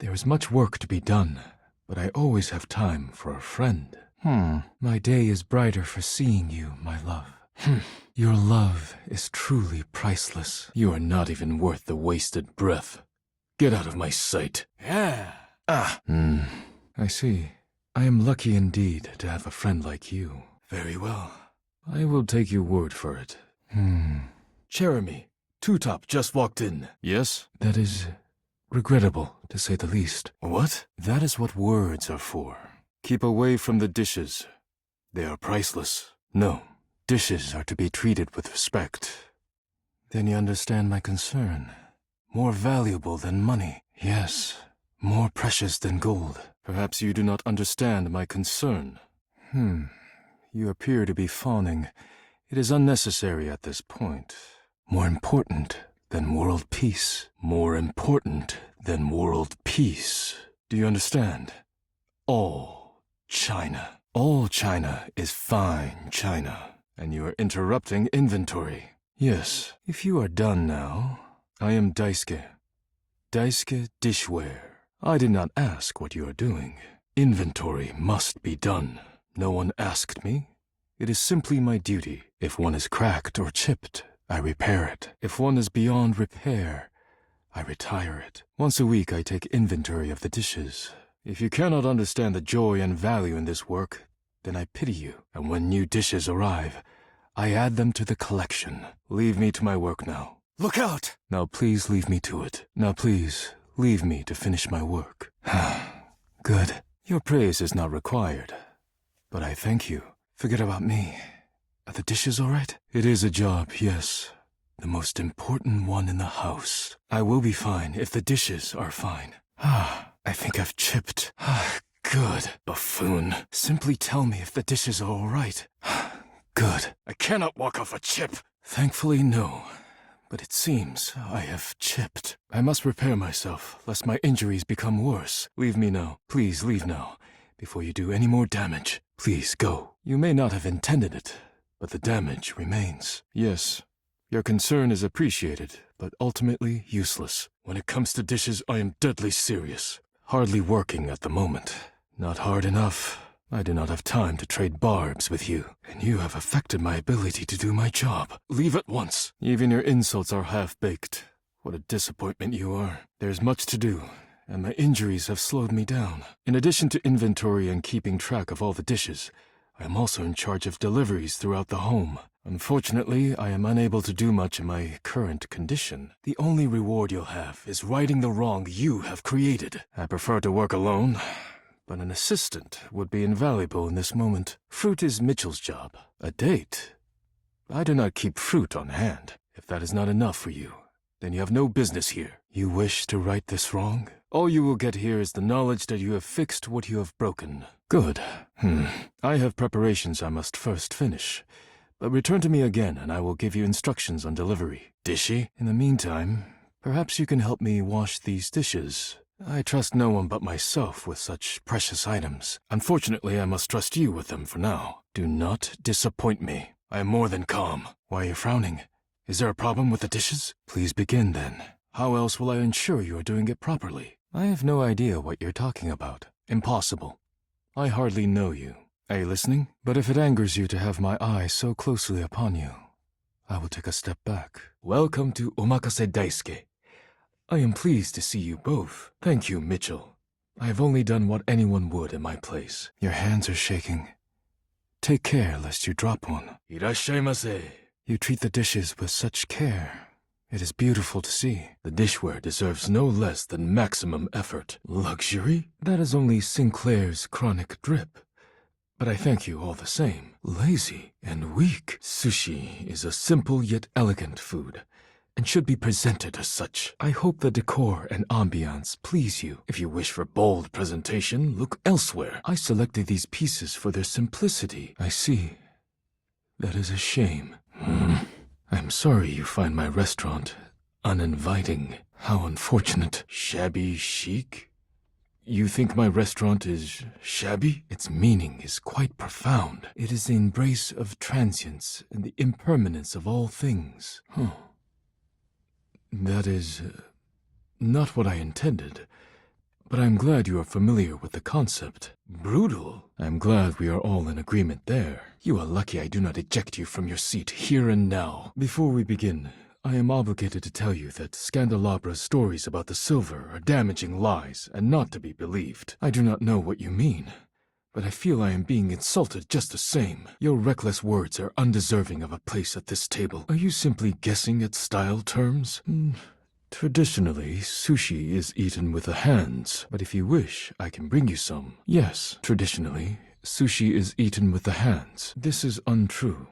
There is much work to be done, but I always have time for a friend. My day is brighter for seeing you, my love. Your love is truly priceless. You are not even worth the wasted breath. Get out of my sight. Yeah. I see. I am lucky indeed to have a friend like you. Very well. I will take your word for it. Jeremy, Two-Top just walked in. Yes? That is regrettable, to say the least. What? That is what words are for. Keep away from the dishes. They are priceless. No, dishes are to be treated with respect. Then you understand my concern. More valuable than money. Yes, more precious than gold. Perhaps you do not understand my concern. You appear to be fawning. It is unnecessary at this point. More important than world peace. More important than world peace. Do you understand? All China. All China is fine China. And you are interrupting inventory. Yes, if you are done now, I am Daisuke. Daisuke Dishware. I did not ask what you are doing. Inventory must be done. No one asked me. It is simply my duty. If one is cracked or chipped, I repair it. If one is beyond repair, I retire it. Once a week I take inventory of the dishes. If you cannot understand the joy and value in this work, then I pity you. And when new dishes arrive, I add them to the collection. Leave me to my work now. Look out! Now please leave me to it. Now please, leave me to finish my work. Good. Your praise is not required. But I thank you. Forget about me. Are the dishes all right? It is a job, yes. The most important one in the house. I will be fine if the dishes are fine. I think I've chipped. Good. Buffoon. Simply tell me if the dishes are all right. Good. I cannot walk off a chip. Thankfully, no. But it seems I have chipped. I must repair myself, lest my injuries become worse. Leave me now. Please leave now, before you do any more damage. Please go. You may not have intended it, but the damage remains. Yes, your concern is appreciated, but ultimately useless. When it comes to dishes, I am deadly serious. Hardly working at the moment. Not hard enough. I do not have time to trade barbs with you, and you have affected my ability to do my job. Leave at once. Even your insults are half-baked. What a disappointment you are. There's much to do, and my injuries have slowed me down. In addition to inventory and keeping track of all the dishes, I am also in charge of deliveries throughout the home. Unfortunately, I am unable to do much in my current condition. The only reward you'll have is righting the wrong you have created. I prefer to work alone, but an assistant would be invaluable in this moment. Fruit is Mitchell's job. A date? I do not keep fruit on hand. If that is not enough for you, then you have no business here. You wish to right this wrong? All you will get here is the knowledge that you have fixed what you have broken. Good. I have preparations I must first finish. But return to me again and I will give you instructions on delivery. Dishy? In the meantime, perhaps you can help me wash these dishes. I trust no one but myself with such precious items. Unfortunately, I must trust you with them for now. Do not disappoint me. I am more than calm. Why are you frowning? Is there a problem with the dishes? Please begin then. How else will I ensure you are doing it properly? I have no idea what you're talking about. Impossible. I hardly know you. Are you listening? But if it angers you to have my eye so closely upon you, I will take a step back. Welcome to Omakase Daisuke. I am pleased to see you both. Thank you, Mitchell. I have only done what anyone would in my place. Your hands are shaking. Take care lest you drop one. Irashaimase. You treat the dishes with such care. It is beautiful to see. The dishware deserves no less than maximum effort. Luxury? That is only Sinclair's chronic drip. But I thank you all the same. Lazy and weak. Sushi is a simple yet elegant food, and should be presented as such. I hope the decor and ambiance please you. If you wish for bold presentation, look elsewhere. I selected these pieces for their simplicity. I see. That is a shame. I'm sorry you find my restaurant uninviting. How unfortunate. Shabby chic? You think my restaurant is shabby? Its meaning is quite profound. It is the embrace of transience and the impermanence of all things. That is not what I intended. but I'm glad you are familiar with the concept. Brutal? I'm glad we are all in agreement there. You are lucky I do not eject you from your seat here and now. Before we begin, I am obligated to tell you that Scandalabra's stories about the silver are damaging lies and not to be believed. I do not know what you mean, but I feel I am being insulted just the same. Your reckless words are undeserving of a place at this table. Are you simply guessing at style terms? Traditionally, sushi is eaten with the hands, but if you wish, I can bring you some. Yes, traditionally, sushi is eaten with the hands. This is untrue.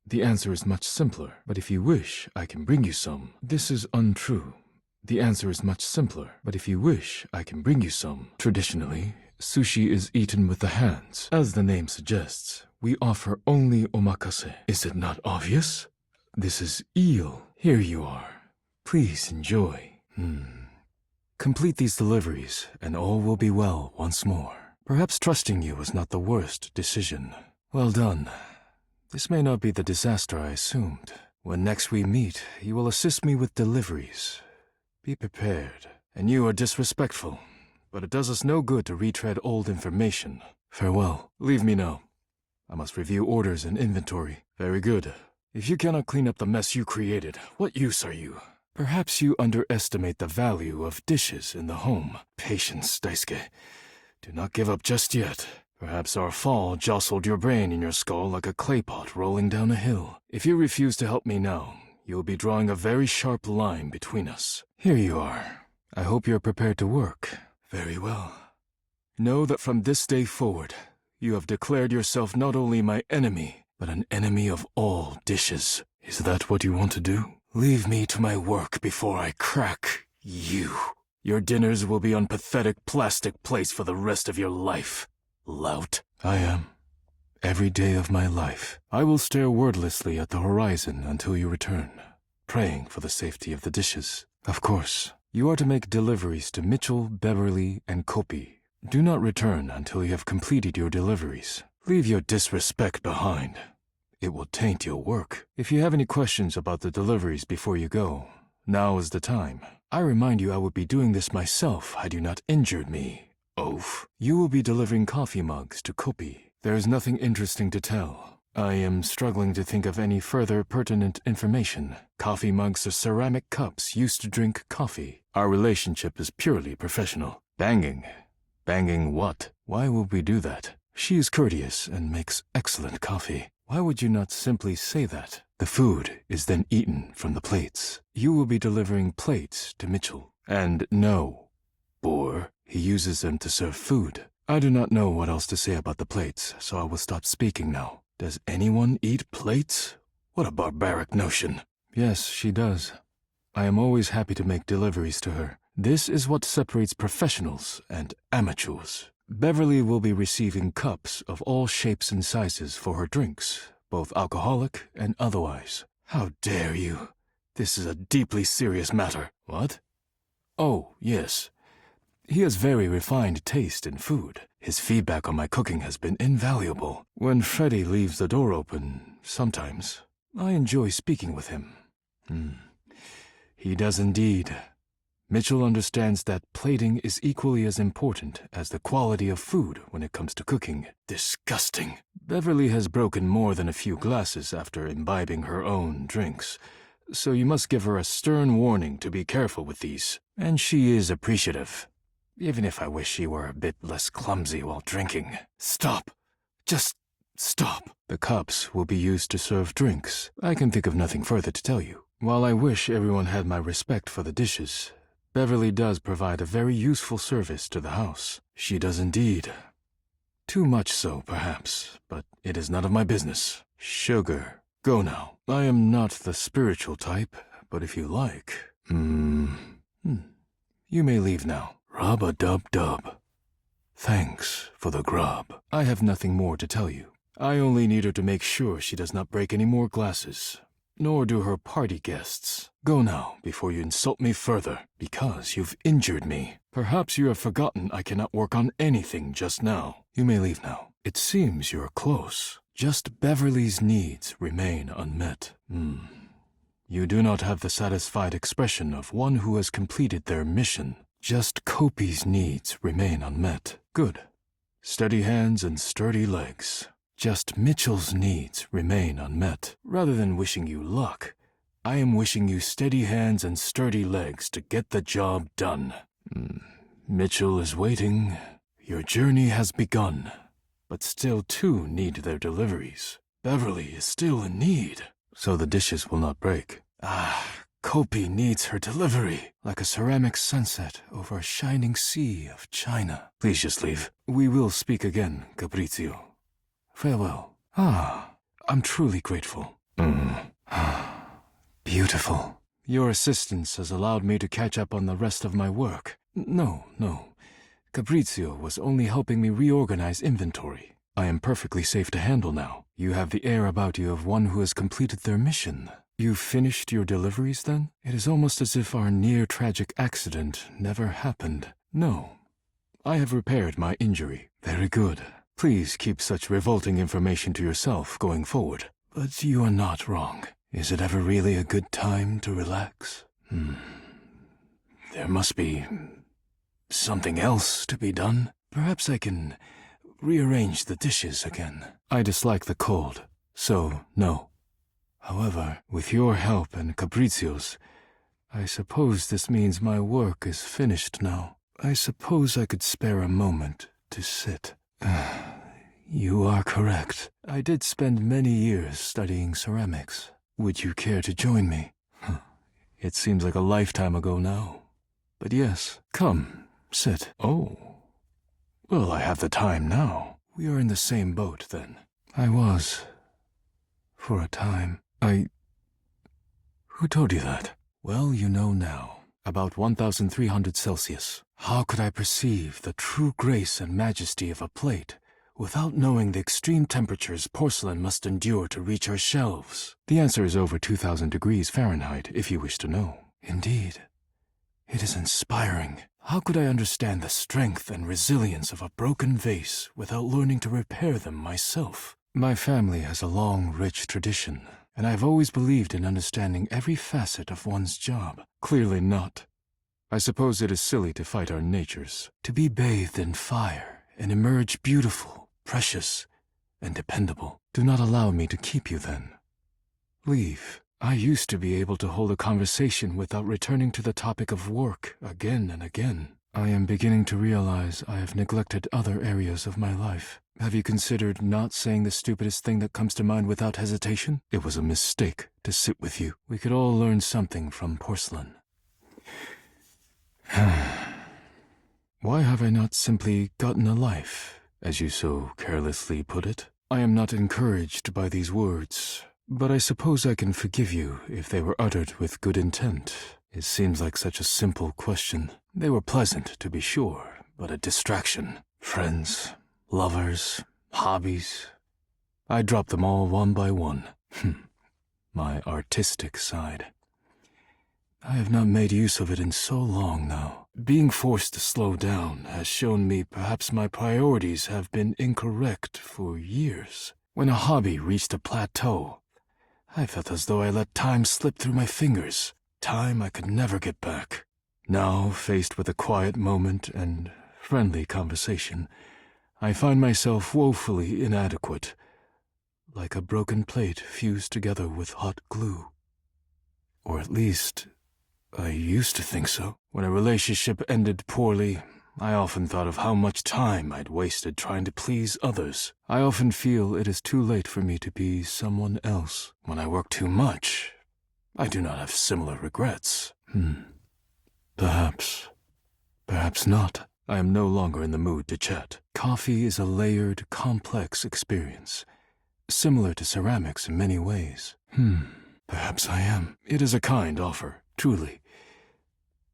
The answer is much simpler, but if you wish, I can bring you some. This is untrue. The answer is much simpler, but if you wish, I can bring you some. Traditionally, sushi is eaten with the hands. As the name suggests, we offer only omakase. Is it not obvious? This is eel. Here you are. Please enjoy. Complete these deliveries, and all will be well once more. Perhaps trusting you was not the worst decision. Well done. This may not be the disaster I assumed. When next we meet, you will assist me with deliveries. Be prepared. And you are disrespectful, but it does us no good to retread old information. Farewell. Leave me now. I must review orders and inventory. Very good. If you cannot clean up the mess you created, what use are you? Perhaps you underestimate the value of dishes in the home. Patience, Daisuke. Do not give up just yet. Perhaps our fall jostled your brain in your skull like a clay pot rolling down a hill. If you refuse to help me now, you will be drawing a very sharp line between us. Here you are. I hope you are prepared to work. Very well. Know that from this day forward, you have declared yourself not only my enemy, but an enemy of all dishes. Is that what you want to do? Leave me to my work before I crack you. Your dinners will be on pathetic plastic plates for the rest of your life. Lout. I am. Every day of my life, I will stare wordlessly at the horizon until you return, praying for the safety of the dishes. Of course, you are to make deliveries to Mitchell, Beverly, and Kopi. Do not return until you have completed your deliveries. Leave your disrespect behind. It will taint your work. If you have any questions about the deliveries before you go, now is the time. I remind you I would be doing this myself had you not injured me. Oaf. You will be delivering coffee mugs to Kopi. There is nothing interesting to tell. I am struggling to think of any further pertinent information. Coffee mugs are ceramic cups used to drink coffee. Our relationship is purely professional. Banging? Banging what? Why would we do that? She is courteous and makes excellent coffee. Why would you not simply say that? The food is then eaten from the plates. You will be delivering plates to Mitchell. And no, boar. He uses them to serve food. I do not know what else to say about the plates, so I will stop speaking now. Does anyone eat plates? What a barbaric notion. Yes, she does. I am always happy to make deliveries to her. This is what separates professionals and amateurs. Beverly will be receiving cups of all shapes and sizes for her drinks, both alcoholic and otherwise. How dare you? This is a deeply serious matter. What? Oh, yes. He has very refined taste in food. His feedback on my cooking has been invaluable. When Freddy leaves the door open, sometimes, I enjoy speaking with him. He does indeed. Mitchell understands that plating is equally as important as the quality of food when it comes to cooking. Disgusting. Beverly has broken more than a few glasses after imbibing her own drinks, so you must give her a stern warning to be careful with these. And she is appreciative. Even if I wish she were a bit less clumsy while drinking. Stop. Just stop. The cups will be used to serve drinks. I can think of nothing further to tell you. While I wish everyone had my respect for the dishes, Beverly does provide a very useful service to the house. She does indeed. Too much so, perhaps, but it is none of my business. Sugar. Go now. I am not the spiritual type, but if you like... You may leave now. Rub-a-dub-dub. Thanks for the grub. I have nothing more to tell you. I only need her to make sure she does not break any more glasses. Nor do her party guests. Go now, before you insult me further, because you've injured me. Perhaps you have forgotten I cannot work on anything just now. You may leave now. It seems you're close. Just Beverly's needs remain unmet. You do not have the satisfied expression of one who has completed their mission. Just Kopi's needs remain unmet. Good. Steady hands and sturdy legs. Just Mitchell's needs remain unmet. Rather than wishing you luck, I am wishing you steady hands and sturdy legs to get the job done. Mitchell is waiting. Your journey has begun. But still two need their deliveries. Beverly is still in need, so the dishes will not break. Kopi needs her delivery, like a ceramic sunset over a shining sea of china. Please just leave. We will speak again, Fabrizio. Farewell. I'm truly grateful. Beautiful. Your assistance has allowed me to catch up on the rest of my work. No. Fabrizio was only helping me reorganize inventory. I am perfectly safe to handle now. You have the air about you of one who has completed their mission. You've finished your deliveries, then? It is almost as if our near-tragic accident never happened. No. I have repaired my injury. Very good. Please keep such revolting information to yourself going forward. But you are not wrong. Is it ever really a good time to relax? There must be something else to be done. Perhaps I can rearrange the dishes again. I dislike the cold, so no. However, with your help and Fabrizio's, I suppose this means my work is finished now. I suppose I could spare a moment to sit. You are correct. I did spend many years studying ceramics. Would you care to join me? It seems like a lifetime ago now. But yes, come, sit. Oh. Well, I have the time now. We are in the same boat, then. I was. For a time. Who told you that? Well, you know now. About 1,300 Celsius. How could I perceive the true grace and majesty of a plate without knowing the extreme temperatures porcelain must endure to reach our shelves? The answer is over 2,000 degrees Fahrenheit, if you wish to know. Indeed. It is inspiring. How could I understand the strength and resilience of a broken vase without learning to repair them myself? My family has a long, rich tradition, and I've always believed in understanding every facet of one's job. Clearly not. I suppose it is silly to fight our natures, to be bathed in fire and emerge beautiful, precious, and dependable. Do not allow me to keep you then. Leave. I used to be able to hold a conversation without returning to the topic of work again and again. I am beginning to realize I have neglected other areas of my life. Have you considered not saying the stupidest thing that comes to mind without hesitation? It was a mistake to sit with you. We could all learn something from porcelain. Why have I not simply gotten a life, as you so carelessly put it? I am not encouraged by these words, but I suppose I can forgive you if they were uttered with good intent. It seems like such a simple question. They were pleasant, to be sure, but a distraction. Friends, lovers, hobbies. I dropped them all one by one. My artistic side. I have not made use of it in so long now. Being forced to slow down has shown me perhaps my priorities have been incorrect for years. When a hobby reached a plateau, I felt as though I let time slip through my fingers. Time I could never get back. Now, faced with a quiet moment and friendly conversation, I find myself woefully inadequate, like a broken plate fused together with hot glue. Or at least, I used to think so. When a relationship ended poorly, I often thought of how much time I'd wasted trying to please others. I often feel it is too late for me to be someone else. When I work too much, I do not have similar regrets. Perhaps. Perhaps not. I am no longer in the mood to chat. Coffee is a layered, complex experience, similar to ceramics in many ways. Perhaps I am. It is a kind offer, truly.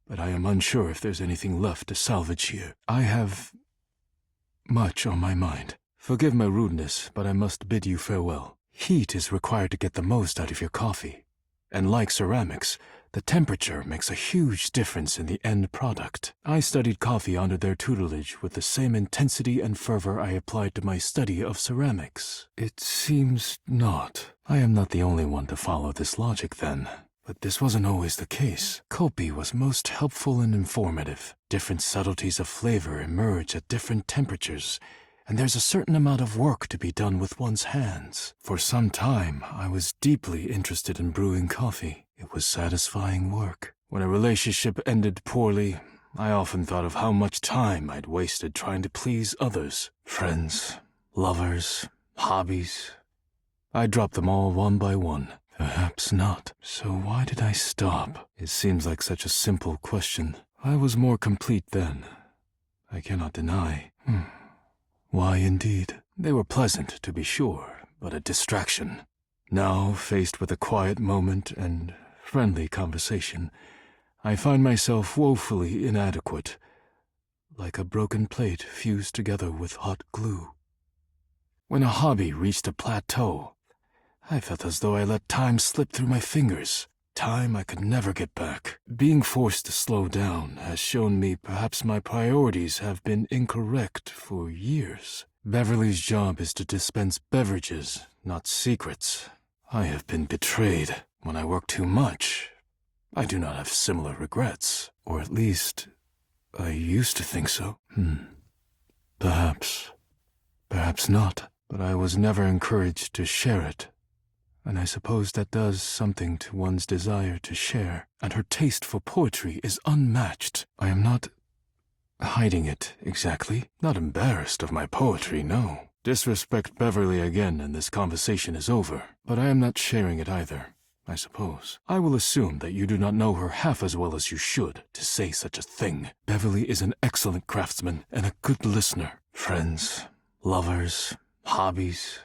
But I am unsure if there's anything left to salvage here. I have much on my mind. Forgive my rudeness, but I must bid you farewell. Heat is required to get the most out of your coffee. And like ceramics, the temperature makes a huge difference in the end product. I studied coffee under their tutelage with the same intensity and fervor I applied to my study of ceramics. It seems not. I am not the only one to follow this logic, then. But this wasn't always the case. Kopi was most helpful and informative. Different subtleties of flavor emerge at different temperatures, and there's a certain amount of work to be done with one's hands. For some time, I was deeply interested in brewing coffee. It was satisfying work. When a relationship ended poorly, I often thought of how much time I'd wasted trying to please others. Friends, lovers, hobbies. I dropped them all one by one. Perhaps not. So why did I stop? It seems like such a simple question. I was more complete then. I cannot deny. Why indeed? They were pleasant, to be sure, but a distraction. Now, faced with a quiet moment and friendly conversation, I find myself woefully inadequate, like a broken plate fused together with hot glue. When a hobby reached a plateau, I felt as though I let time slip through my fingers, time I could never get back. Being forced to slow down has shown me perhaps my priorities have been incorrect for years. Beverly's job is to dispense beverages, not secrets. I have been betrayed. When I work too much, I do not have similar regrets, or at least, I used to think so. Perhaps not, but I was never encouraged to share it. And I suppose that does something to one's desire to share, and her taste for poetry is unmatched. I am not hiding it, exactly. Not embarrassed of my poetry, no. Disrespect Beverly again and this conversation is over, but I am not sharing it either, I suppose. I will assume that you do not know her half as well as you should to say such a thing. Beverly is an excellent craftsman and a good listener. Friends, lovers, hobbies.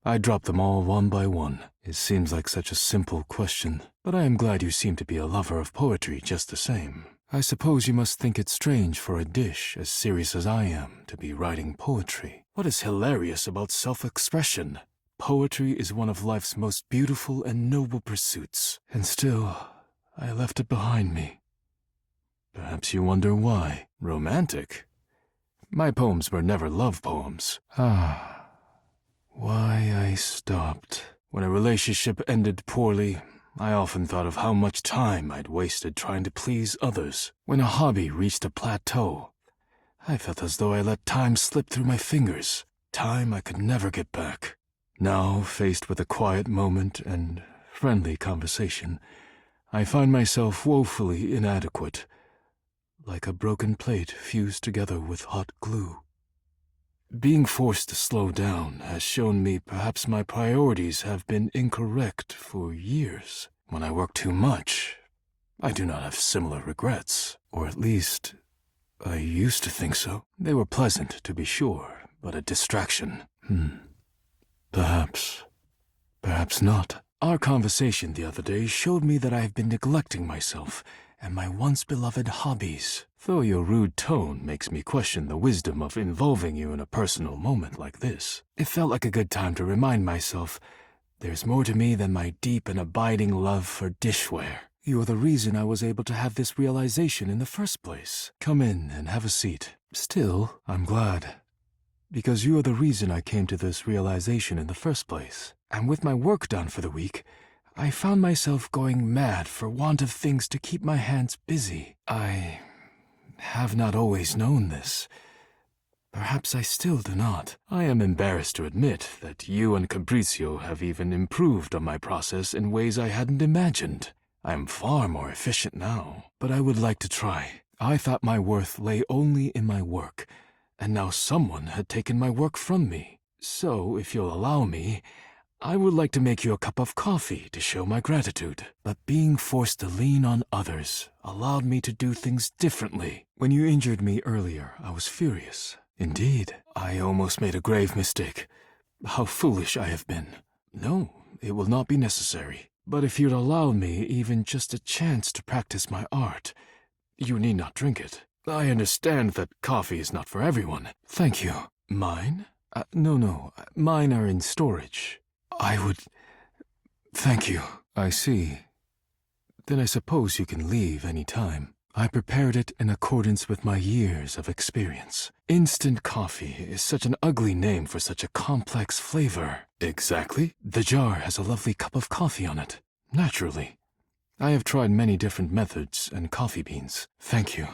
I dropped them all one by one. It seems like such a simple question, but I am glad you seem to be a lover of poetry just the same. I suppose you must think it strange for a dish as serious as I am to be writing poetry. What is hilarious about self-expression? Poetry is one of life's most beautiful and noble pursuits, and still, I left it behind me. Perhaps you wonder why. Romantic? My poems were never love poems. Why I stopped. When a relationship ended poorly, I often thought of how much time I'd wasted trying to please others. When a hobby reached a plateau, I felt as though I let time slip through my fingers, time I could never get back. Now, faced with a quiet moment and friendly conversation, I find myself woefully inadequate, like a broken plate fused together with hot glue. Being forced to slow down has shown me perhaps my priorities have been incorrect for years. When I work too much, I do not have similar regrets, or at least, I used to think so. They were pleasant, to be sure, but a distraction. Perhaps not. Our conversation the other day showed me that I have been neglecting myself and my once beloved hobbies. Though your rude tone makes me question the wisdom of involving you in a personal moment like this. It felt like a good time to remind myself there's more to me than my deep and abiding love for dishware. You're the reason I was able to have this realization in the first place. Come in and have a seat. Still, I'm glad. Because you are the reason I came to this realization in the first place. And with my work done for the week, I found myself going mad for want of things to keep my hands busy. I have not always known this. Perhaps I still do not. I am embarrassed to admit that you and Capriccio have even improved on my process in ways I hadn't imagined. I am far more efficient now, but I would like to try. I thought my worth lay only in my work, and now someone had taken my work from me. So, if you'll allow me, I would like to make you a cup of coffee to show my gratitude. But being forced to lean on others allowed me to do things differently. When you injured me earlier, I was furious. Indeed, I almost made a grave mistake. How foolish I have been. No, it will not be necessary. But if you'd allow me even just a chance to practice my art, you need not drink it. I understand that coffee is not for everyone. Thank you. Mine? No. Mine are in storage. I would... Thank you. I see. Then I suppose you can leave any time. I prepared it in accordance with my years of experience. Instant coffee is such an ugly name for such a complex flavor. Exactly. The jar has a lovely cup of coffee on it. Naturally. I have tried many different methods and coffee beans. Thank you.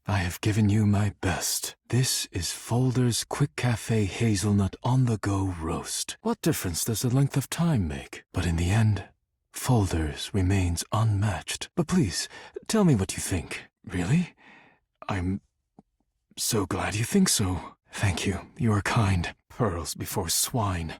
I have given you my best. This is Folder's Quick Cafe Hazelnut on-the-go roast. What difference does the length of time make? But in the end, Folder's remains unmatched. But please, tell me what you think. Really? I'm so glad you think so. Thank you. You are kind. Pearls before swine.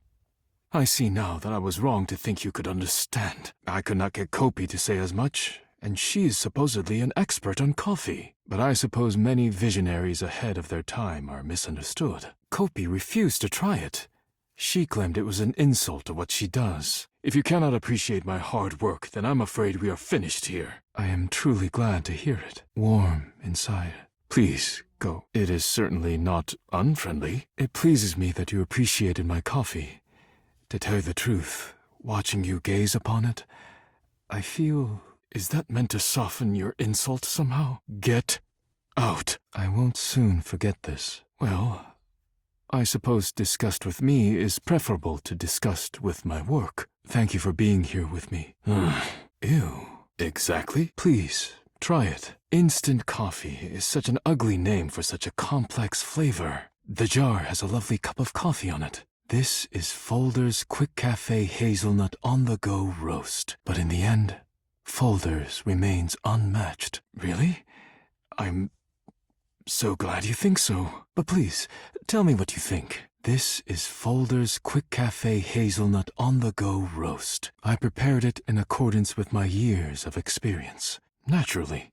I see now that I was wrong to think you could understand. I could not get Kopi to say as much, and she is supposedly an expert on coffee. But I suppose many visionaries ahead of their time are misunderstood. Kopi refused to try it. She claimed it was an insult to what she does. If you cannot appreciate my hard work, then I'm afraid we are finished here. I am truly glad to hear it. Warm inside. Please, go. It is certainly not unfriendly. It pleases me that you appreciated my coffee. To tell you the truth, watching you gaze upon it, I feel... Is that meant to soften your insult somehow? Get out. I won't soon forget this. Well, I suppose disgust with me is preferable to disgust with my work. Thank you for being here with me. Ew. Exactly. Please, try it. Instant coffee is such an ugly name for such a complex flavor. The jar has a lovely cup of coffee on it. This is Folder's Quick Cafe Hazelnut on-the-go roast. But in the end, Folder's remains unmatched. Really? I'm so glad you think so. But please, tell me what you think. This is Folder's Quick Cafe Hazelnut on-the-go roast. I prepared it in accordance with my years of experience. Naturally.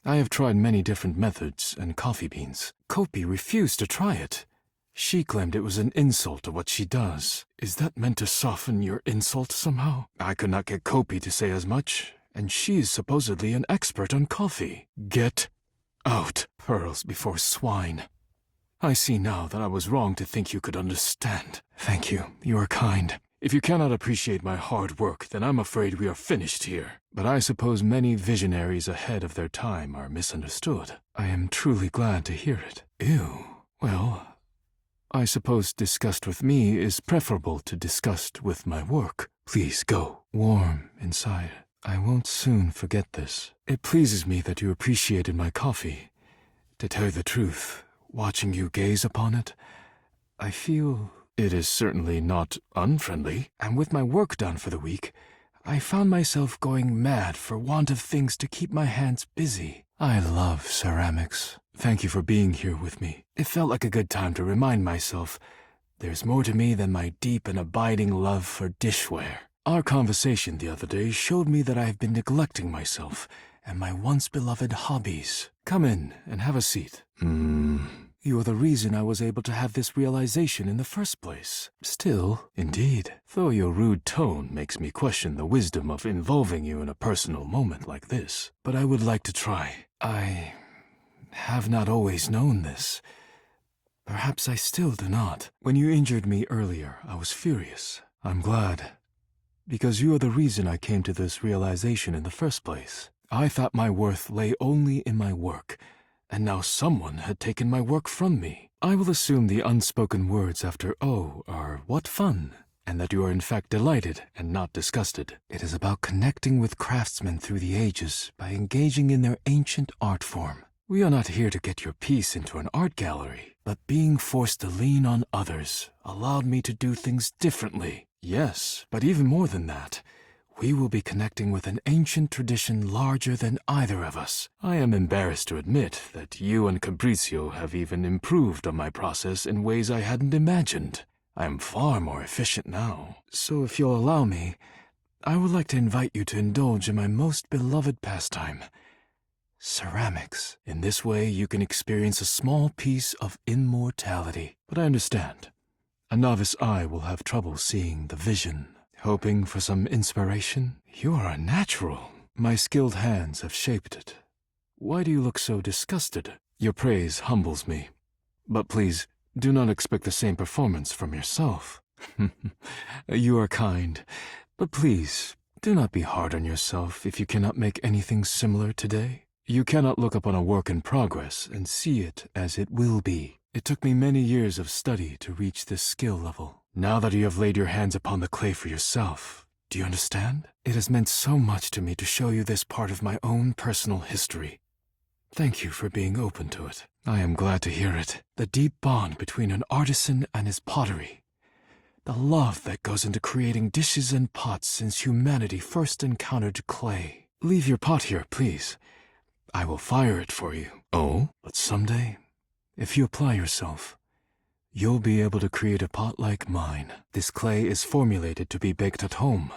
I have tried many different methods and coffee beans. Kopi refused to try it. She claimed it was an insult to what she does. Is that meant to soften your insult somehow? I could not get Kopi to say as much, and she is supposedly an expert on coffee. Get out. Pearls before swine. I see now that I was wrong to think you could understand. Thank you. You are kind. If you cannot appreciate my hard work, then I'm afraid we are finished here. But I suppose many visionaries ahead of their time are misunderstood. I am truly glad to hear it. Ew. Well, I suppose disgust with me is preferable to disgust with my work. Please go. Warm inside. I won't soon forget this. It pleases me that you appreciated my coffee. To tell you the truth, watching you gaze upon it, I feel... It is certainly not unfriendly, and with my work done for the week, I found myself going mad for want of things to keep my hands busy. I love ceramics. Thank you for being here with me. It felt like a good time to remind myself there's more to me than my deep and abiding love for dishware. Our conversation the other day showed me that I have been neglecting myself and my once beloved hobbies. Come in and have a seat. You are the reason I was able to have this realization in the first place. Still, indeed, though your rude tone makes me question the wisdom of involving you in a personal moment like this. But I would like to try. I have not always known this. Perhaps I still do not. When you injured me earlier, I was furious. I'm glad, because you are the reason I came to this realization in the first place. I thought my worth lay only in my work, and now someone had taken my work from me. I will assume the unspoken words after "oh" are "what fun," and that you are in fact delighted and not disgusted. It is about connecting with craftsmen through the ages by engaging in their ancient art form. We are not here to get your piece into an art gallery, but being forced to lean on others allowed me to do things differently. Yes, but even more than that, we will be connecting with an ancient tradition larger than either of us. I am embarrassed to admit that you and Capriccio have even improved on my process in ways I hadn't imagined. I am far more efficient now. So if you'll allow me, I would like to invite you to indulge in my most beloved pastime, ceramics. In this way, you can experience a small piece of immortality. But I understand. A novice eye will have trouble seeing the vision. Hoping for some inspiration? You are a natural. My skilled hands have shaped it. Why do you look so disgusted? Your praise humbles me. But please, do not expect the same performance from yourself. You are kind. But please, do not be hard on yourself if you cannot make anything similar today. You cannot look upon a work in progress and see it as it will be. It took me many years of study to reach this skill level. Now that you have laid your hands upon the clay for yourself, Do you understand? It has meant so much to me to show you this part of my own personal history. Thank you for being open to it. I am glad to hear it. The deep bond between an artisan and his pottery. The love that goes into creating dishes and pots since humanity first encountered clay. Leave your pot here, please. I will fire it for you. Oh? But someday, if you apply yourself, you'll be able to create a pot like mine. This clay is formulated to be baked at home,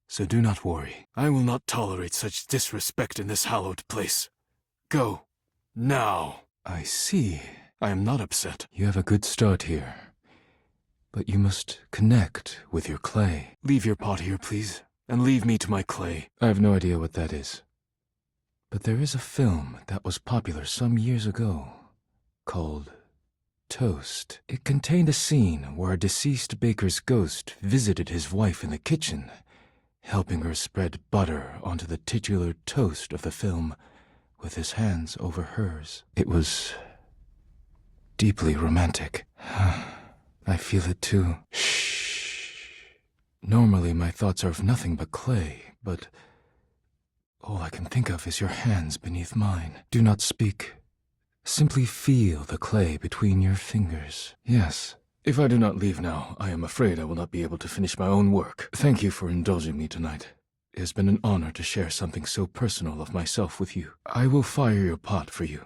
so do not worry. I will not tolerate such disrespect in this hallowed place. Go. Now. I see. I am not upset. You have a good start here. But you must connect with your clay. Leave your pot here, please, and leave me to my clay. I have no idea what that is. But there is a film that was popular some years ago, called Toast. It contained a scene where a deceased baker's ghost visited his wife in the kitchen, helping her spread butter onto the titular toast of the film with his hands over hers. It was deeply romantic. I feel it too. Shh. Normally my thoughts are of nothing but clay, but all I can think of is your hands beneath mine. Do not speak. Simply feel the clay between your fingers. Yes. If I do not leave now, I am afraid I will not be able to finish my own work. Thank you for indulging me tonight. It has been an honor to share something so personal of myself with you. I will fire your pot for you.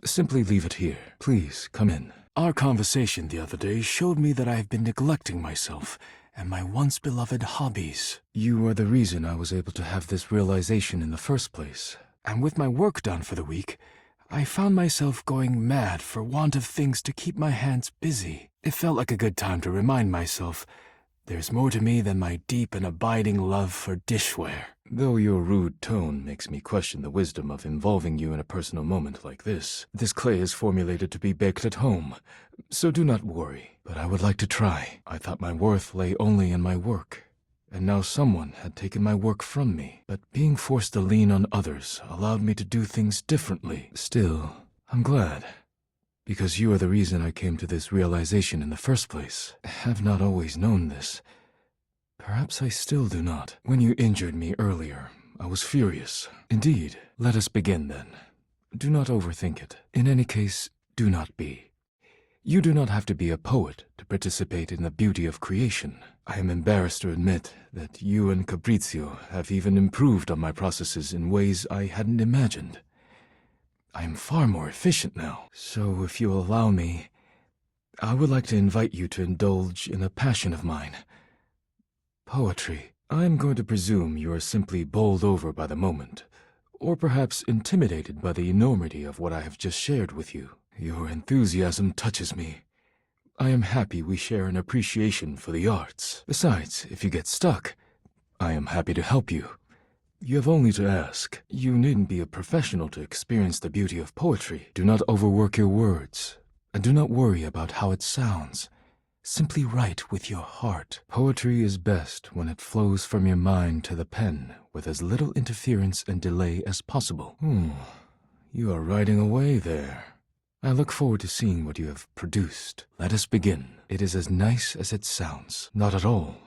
Simply leave it here. Please, come in. Our conversation the other day showed me that I have been neglecting myself and my once beloved hobbies. You are the reason I was able to have this realization in the first place. And with my work done for the week, I found myself going mad for want of things to keep my hands busy. It felt like a good time to remind myself there's more to me than my deep and abiding love for dishware. Though your rude tone makes me question the wisdom of involving you in a personal moment like this. This clay is formulated to be baked at home, so do not worry. But I would like to try. I thought my worth lay only in my work, and now someone had taken my work from me. But being forced to lean on others allowed me to do things differently. Still, I'm glad, because you are the reason I came to this realization in the first place. I have not always known this. Perhaps I still do not. When you injured me earlier, I was furious. Indeed. Let us begin then. Do not overthink it. In any case, do not be. You do not have to be a poet to participate in the beauty of creation. I am embarrassed to admit that you and Capriccio have even improved on my processes in ways I hadn't imagined. I am far more efficient now. So if you allow me, I would like to invite you to indulge in a passion of mine. Poetry. I am going to presume you are simply bowled over by the moment, or perhaps intimidated by the enormity of what I have just shared with you. Your enthusiasm touches me. I am happy we share an appreciation for the arts. Besides, if you get stuck, I am happy to help you. You have only to ask. You needn't be a professional to experience the beauty of poetry. Do not overwork your words, and do not worry about how it sounds. Simply write with your heart. Poetry is best when it flows from your mind to the pen with as little interference and delay as possible. You are writing away there. I look forward to seeing what you have produced. Let us begin. It is as nice as it sounds. Not at all.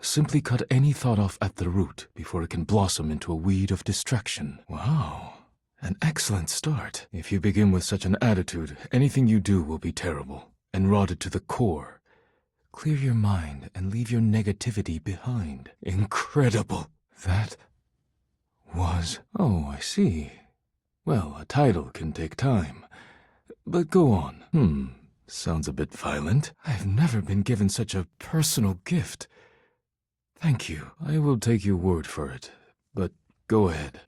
Simply cut any thought off at the root before it can blossom into a weed of distraction. Wow. An excellent start. If you begin with such an attitude, anything you do will be terrible and rotted to the core. Clear your mind and leave your negativity behind. Incredible. That was... Oh, I see. Well, a title can take time. But go on. Sounds a bit violent. I've never been given such a personal gift. Thank you. I will take your word for it. But go ahead.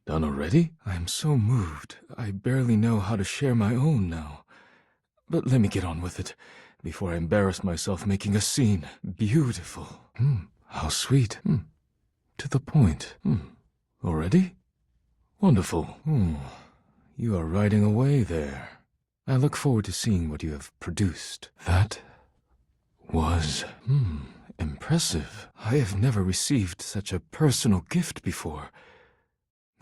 Done already? I am so moved. I barely know how to share my own now. But let me get on with it, before I embarrass myself making a scene. Beautiful. How sweet. To the point. Already? Wonderful. You are writing away there. I look forward to seeing what you have produced. That was, impressive. I have never received such a personal gift before.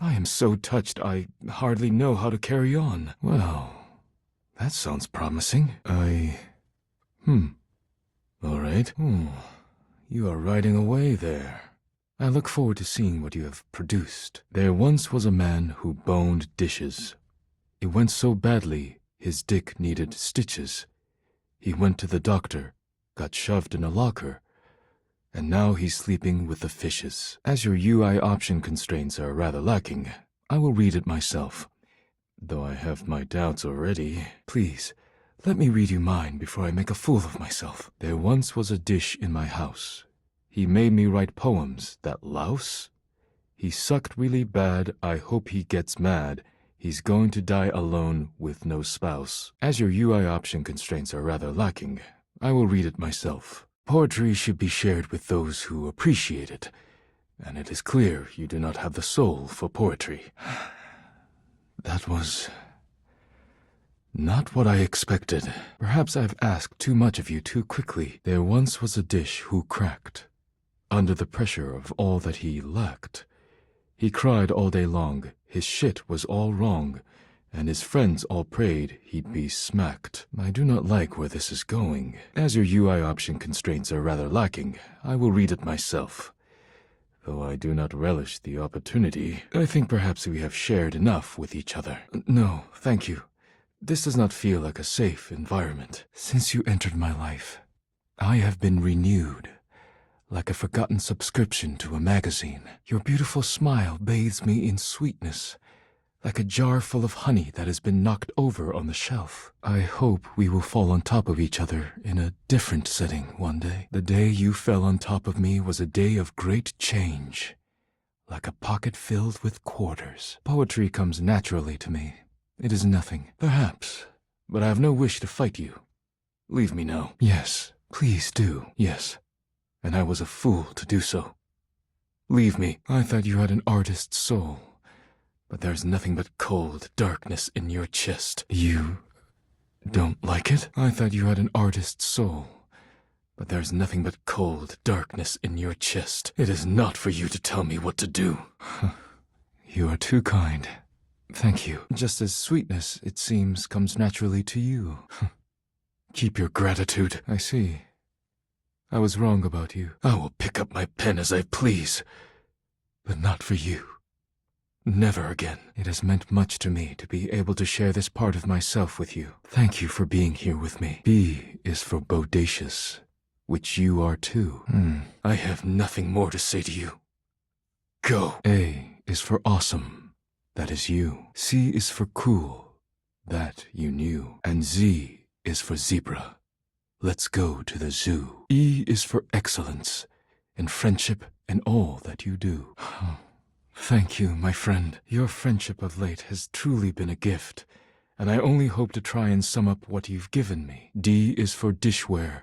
I am so touched I hardly know how to carry on. Well, that sounds promising. All right. You are writing away there. I look forward to seeing what you have produced. There once was a man who boned dishes. It went so badly, his dick needed stitches. He went to the doctor, got shoved in a locker, and now he's sleeping with the fishes. As your UI option constraints are rather lacking, I will read it myself. Though I have my doubts already. Please, let me read you mine before I make a fool of myself. There once was a dish in my house. He made me write poems, that louse. He sucked really bad, I hope he gets mad. He's going to die alone with no spouse. As your UI option constraints are rather lacking, I will read it myself. Poetry should be shared with those who appreciate it, and it is clear you do not have the soul for poetry. That was not what I expected. Perhaps I've asked too much of you too quickly. There once was a dish who cracked under the pressure of all that he lacked. He cried all day long, his shit was all wrong, and his friends all prayed he'd be smacked. I do not like where this is going. As your UI option constraints are rather lacking, I will read it myself. Though I do not relish the opportunity, I think perhaps we have shared enough with each other. No, thank you. This does not feel like a safe environment. Since you entered my life, I have been renewed, like a forgotten subscription to a magazine. Your beautiful smile bathes me in sweetness, like a jar full of honey that has been knocked over on the shelf. I hope we will fall on top of each other in a different setting one day. The day you fell on top of me was a day of great change, like a pocket filled with quarters. Poetry comes naturally to me. It is nothing. Perhaps, but I have no wish to fight you. Leave me now. Yes, please do. Yes. And I was a fool to do so. Leave me. I thought you had an artist's soul, but there's nothing but cold darkness in your chest. You don't like it? I thought you had an artist's soul, but there's nothing but cold darkness in your chest. It is not for you to tell me what to do. You are too kind. Thank you. Just as sweetness, it seems, comes naturally to you. Keep your gratitude. I see. I was wrong about you. I will pick up my pen as I please, but not for you. Never again. It has meant much to me to be able to share this part of myself with you. Thank you for being here with me. B is for bodacious, which you are too. I have nothing more to say to you. Go. A is for awesome. That is you. C is for cool. That you knew. And Z is for zebra. Let's go to the zoo. E is for excellence, and friendship, and all that you do. Thank you, my friend. Your friendship of late has truly been a gift, and I only hope to try and sum up what you've given me. D is for dishware,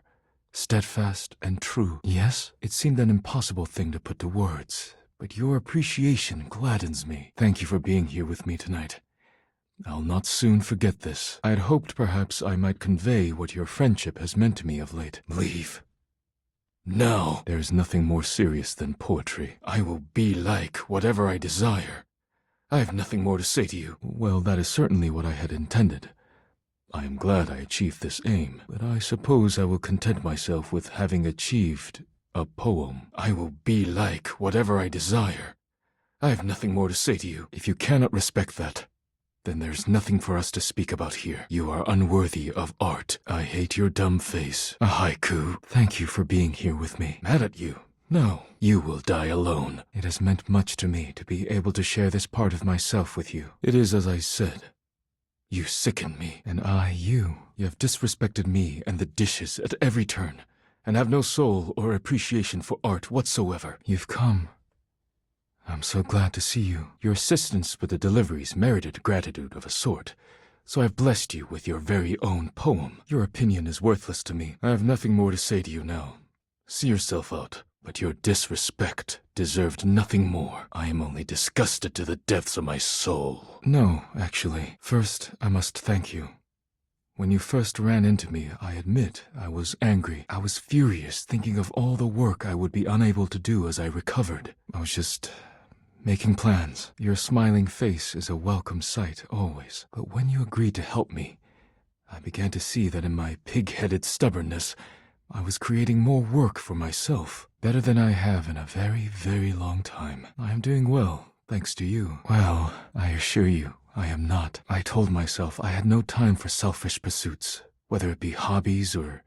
steadfast and true. Yes, it seemed an impossible thing to put to words, but your appreciation gladdens me. Thank you for being here with me tonight. I'll not soon forget this. I had hoped perhaps I might convey what your friendship has meant to me of late. Leave. Now. There's nothing more serious than poetry. I will be like whatever I desire. I have nothing more to say to you. Well, that is certainly what I had intended. I am glad I achieved this aim, but I suppose I will content myself with having achieved a poem. I will be like whatever I desire. I have nothing more to say to you. If you cannot respect that, then there's nothing for us to speak about here. You are unworthy of art. I hate your dumb face. A haiku. Thank you for being here with me. Mad at you? No. You will die alone. It has meant much to me to be able to share this part of myself with you. It is as I said. You sicken me. And I you. You have disrespected me and the dishes at every turn, and have no soul or appreciation for art whatsoever. You've come. I'm so glad to see you. Your assistance with the deliveries merited gratitude of a sort, so I've blessed you with your very own poem. Your opinion is worthless to me. I have nothing more to say to you now. See yourself out. But your disrespect deserved nothing more. I am only disgusted to the depths of my soul. No, actually. First, I must thank you. When you first ran into me, I admit I was angry. I was furious, thinking of all the work I would be unable to do as I recovered. I was just making plans. Your smiling face is a welcome sight, always. But when you agreed to help me, I began to see that in my pig-headed stubbornness, I was creating more work for myself, better than I have in a very, very long time. I am doing well, thanks to you. Well, I assure you, I am not. I told myself I had no time for selfish pursuits, whether it be hobbies or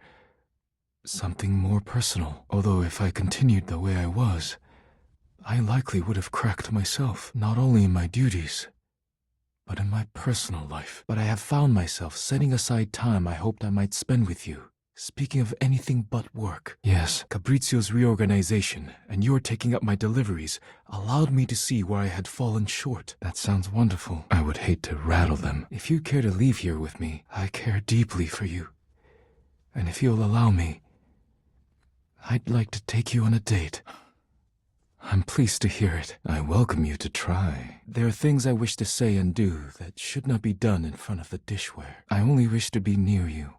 something more personal. Although if I continued the way I was, I likely would have cracked myself, not only in my duties, but in my personal life. But I have found myself setting aside time I hoped I might spend with you. Speaking of anything but work. Yes, Fabrizio's reorganization and your taking up my deliveries allowed me to see where I had fallen short. That sounds wonderful. I would hate to rattle them. If you care to leave here with me, I care deeply for you. And if you'll allow me, I'd like to take you on a date. I'm pleased to hear it. I welcome you to try. There are things I wish to say and do that should not be done in front of the dishware. I only wish to be near you,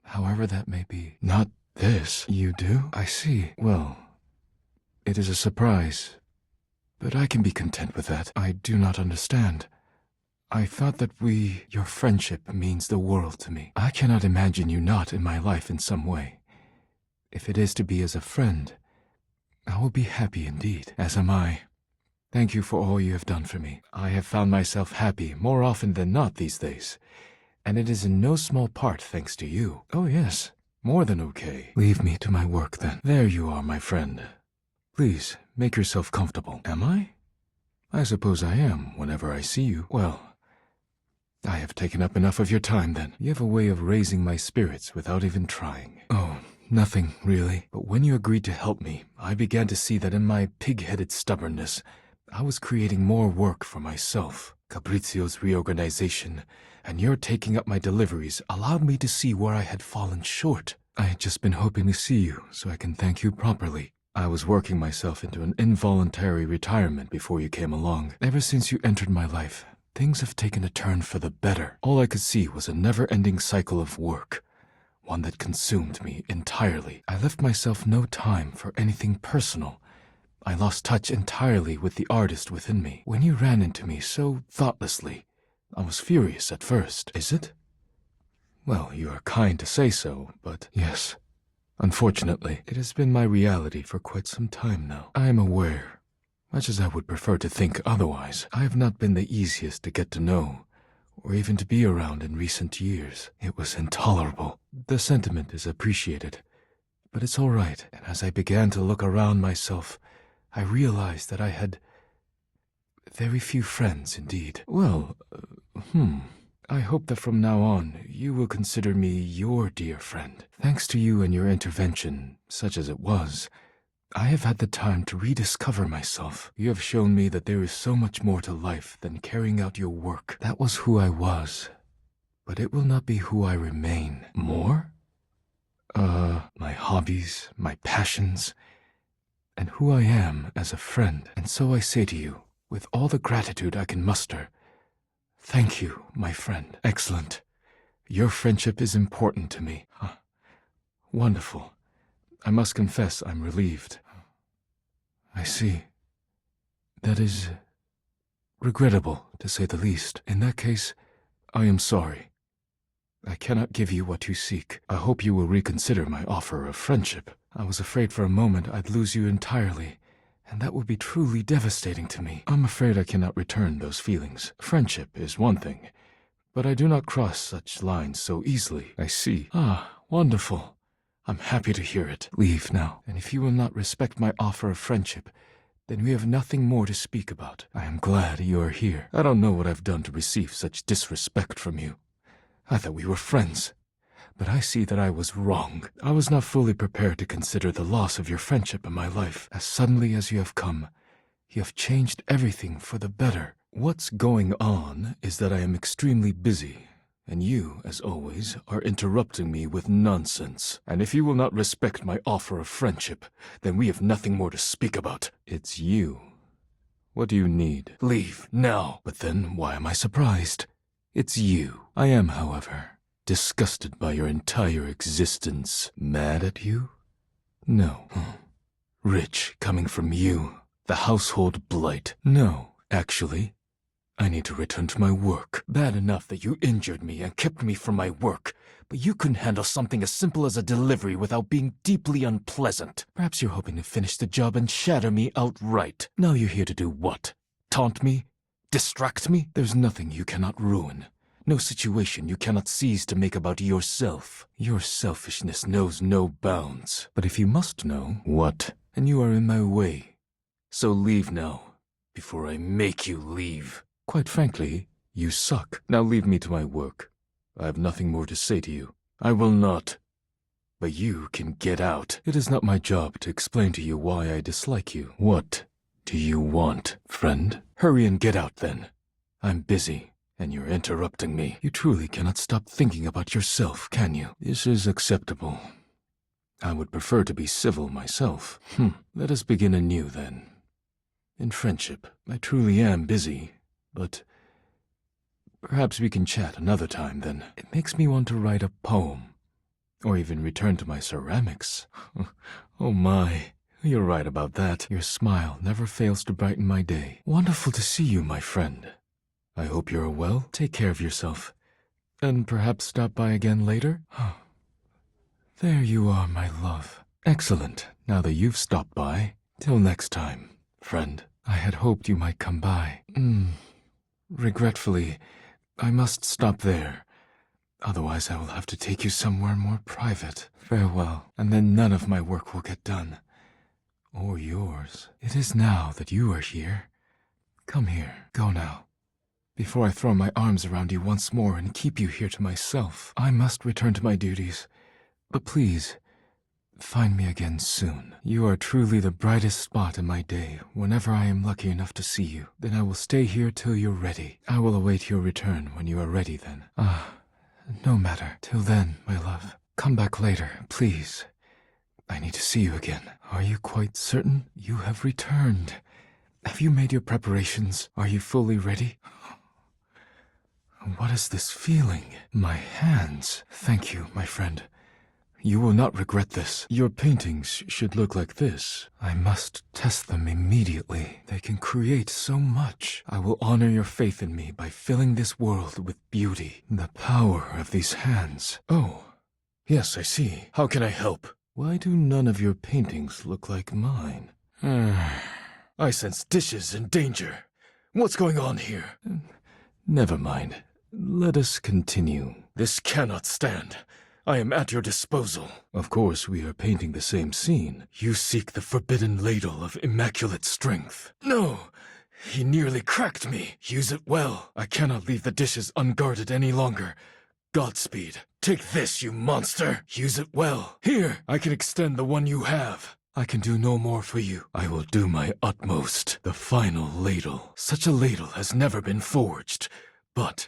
however that may be. Not this. You do? I see. Well, it is a surprise, but I can be content with that. I do not understand. I thought that your friendship means the world to me. I cannot imagine you not in my life in some way. If it is to be as a friend, I will be happy indeed, as am I. Thank you for all you have done for me. I have found myself happy more often than not these days, and it is in no small part thanks to you. Oh yes, more than okay. Leave me to my work then. There you are, my friend. Please, make yourself comfortable. Am I? I suppose I am, whenever I see you. Well, I have taken up enough of your time then. You have a way of raising my spirits without even trying. Oh, nothing, really. But when you agreed to help me, I began to see that in my pig-headed stubbornness, I was creating more work for myself. Fabrizio's reorganization and your taking up my deliveries allowed me to see where I had fallen short. I had just been hoping to see you so I can thank you properly. I was working myself into an involuntary retirement before you came along. Ever since you entered my life, things have taken a turn for the better. All I could see was a never-ending cycle of work, one that consumed me entirely. I left myself no time for anything personal. I lost touch entirely with the artist within me. When you ran into me so thoughtlessly, I was furious at first. Is it? Well, you are kind to say so, but yes. Unfortunately, it has been my reality for quite some time now. I am aware, much as I would prefer to think otherwise, I have not been the easiest to get to know, or even to be around in recent years. It was intolerable. The sentiment is appreciated, but it's all right. And as I began to look around myself, I realized that I had very few friends indeed. Well, I hope that from now on, you will consider me your dear friend. Thanks to you and your intervention, such as it was, I have had the time to rediscover myself. You have shown me that there is so much more to life than carrying out your work. That was who I was, but it will not be who I remain. More? My hobbies, my passions, and who I am as a friend. And so I say to you, with all the gratitude I can muster, thank you, my friend. Excellent. Your friendship is important to me. Wonderful. I must confess I'm relieved. I see. That is regrettable, to say the least. In that case, I am sorry. I cannot give you what you seek. I hope you will reconsider my offer of friendship. I was afraid for a moment I'd lose you entirely, and that would be truly devastating to me. I'm afraid I cannot return those feelings. Friendship is one thing, but I do not cross such lines so easily. I see. Wonderful. I'm happy to hear it. Leave now, and if you will not respect my offer of friendship, then we have nothing more to speak about. I am glad you are here. I don't know what I've done to receive such disrespect from you. I thought we were friends, but I see that I was wrong. I was not fully prepared to consider the loss of your friendship in my life. As suddenly as you have come, you have changed everything for the better. What's going on is that I am extremely busy, and you, as always, are interrupting me with nonsense. And if you will not respect my offer of friendship, then we have nothing more to speak about. It's you. What do you need? Leave, now. But then, why am I surprised? It's you. I am, however, disgusted by your entire existence. Mad at you? No. Rich, coming from you. The household blight. No, actually, I need to return to my work. Bad enough that you injured me and kept me from my work, but you couldn't handle something as simple as a delivery without being deeply unpleasant. Perhaps you're hoping to finish the job and shatter me outright. Now you're here to do what? Taunt me? Distract me? There's nothing you cannot ruin. No situation you cannot seize to make about yourself. Your selfishness knows no bounds. But if you must know, what? And you are in my way. So leave now, before I make you leave. Quite frankly, you suck. Now leave me to my work. I have nothing more to say to you. I will not. But you can get out. It is not my job to explain to you why I dislike you. What do you want, friend? Hurry and get out then. I'm busy, and you're interrupting me. You truly cannot stop thinking about yourself, can you? This is acceptable. I would prefer to be civil myself. Let us begin anew then. In friendship, I truly am busy, but perhaps we can chat another time then. It makes me want to write a poem, or even return to my ceramics. Oh my, you're right about that. Your smile never fails to brighten my day. Wonderful to see you, my friend. I hope you're well. Take care of yourself, and perhaps stop by again later? There you are, my love. Excellent. Now that you've stopped by, till next time, friend. I had hoped you might come by. Regretfully, I must stop there. Otherwise I will have to take you somewhere more private. Farewell, and then none of my work will get done. Or yours. It is now that you are here. Come here. Go now. Before I throw my arms around you once more and keep you here to myself, I must return to my duties. But please, find me again soon. You are truly the brightest spot in my day whenever I am lucky enough to see you. Then I will stay here till you're ready. I will await your return when you are ready then. No matter. Till then, my love. Come back later, please. I need to see you again. Are you quite certain you have returned? Have you made your preparations? Are you fully ready? What is this feeling? My hands. Thank you, my friend. You will not regret this. Your paintings should look like this. I must test them immediately. They can create so much. I will honor your faith in me by filling this world with beauty. The power of these hands. Oh, yes, I see. How can I help? Why do none of your paintings look like mine? I sense dishes in danger. What's going on here? Never mind. Let us continue. This cannot stand. I am at your disposal. Of course, we are painting the same scene. You seek the forbidden ladle of immaculate strength. No! He nearly cracked me. Use it well. I cannot leave the dishes unguarded any longer. Godspeed. Take this, you monster. Use it well. Here, I can extend the one you have. I can do no more for you. I will do my utmost. The final ladle. Such a ladle has never been forged. But